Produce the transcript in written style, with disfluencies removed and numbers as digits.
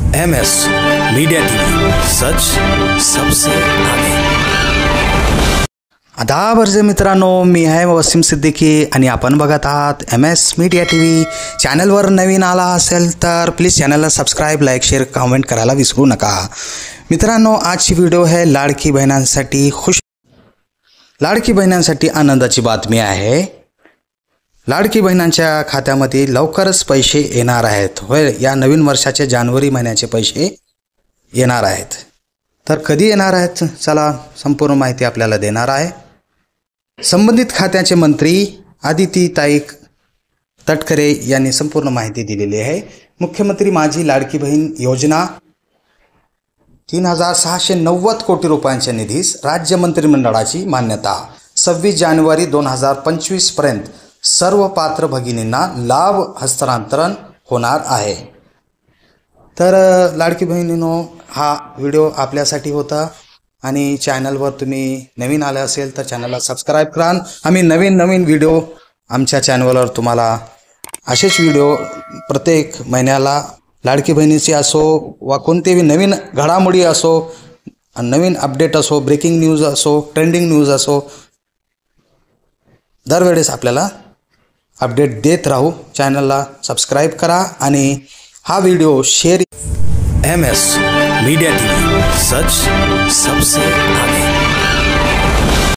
MS media TV सच सबसे आगे। आदाब अर्ज मित्रांनो, मी आहे वसीम सिद्दीकी आणि आपण बघत आहात MS मीडिया टीव्ही। चॅनलवर नवीन आला असेल तर प्लीज चॅनलला सबस्क्राइब, लाईक, शेअर, कमेंट करायला विसरू नका। मित्रांनो, आजची व्हिडिओ आहे लाडकी बहिणांसाठी लाडकी बहिणांसाठी आनंदाची बातमी आहे। लाडकी बहिणांच्या खात्यामध्ये लवकरच पैसे येणार आहेत। होय, या नवीन वर्षाचे जानेवारी महिन्याचे पैसे येणार आहेत। तर कधी येणार आहेत, चला संपूर्ण माहिती आपल्याला देणार आहे। संबंधित खात्याचे मंत्री आदितीताई तटकरे यांनी संपूर्ण माहिती दिलेली आहे। मुख्यमंत्री माझी लाडकी बहीण योजना 3690 कोटी रुपयांच्या निधीस राज्य मंत्रिमंडळाची मान्यता। 26 जानेवारी 2025 पर्यंत सर्व पात्र भगिनींना लाभ हस्तांतरण होणार आहे। तर लाडकी बहिणींनो, हा व्हिडिओ आपल्यासाठी होता आणि चॅनलवर तुम्ही नवीन आले असेल तर चॅनलला सबस्क्राइब करा। आम्ही नवीन व्हिडिओ आमच्या चॅनलवर तुम्हाला असेच व्हिडिओ प्रत्येक महिन्याला लाडकी बहिणीची असो वा कोणतेही नवीन घडामोडी असो, नवीन अपडेट असो, ब्रेकिंग न्यूज असो, ट्रेंडिंग न्यूज असो, दरवेळेस आपल्याला अपडेट देत राहू। चॅनलला सबस्क्राइब करा आणि हा video share. MS media TV सच सबसे आगे।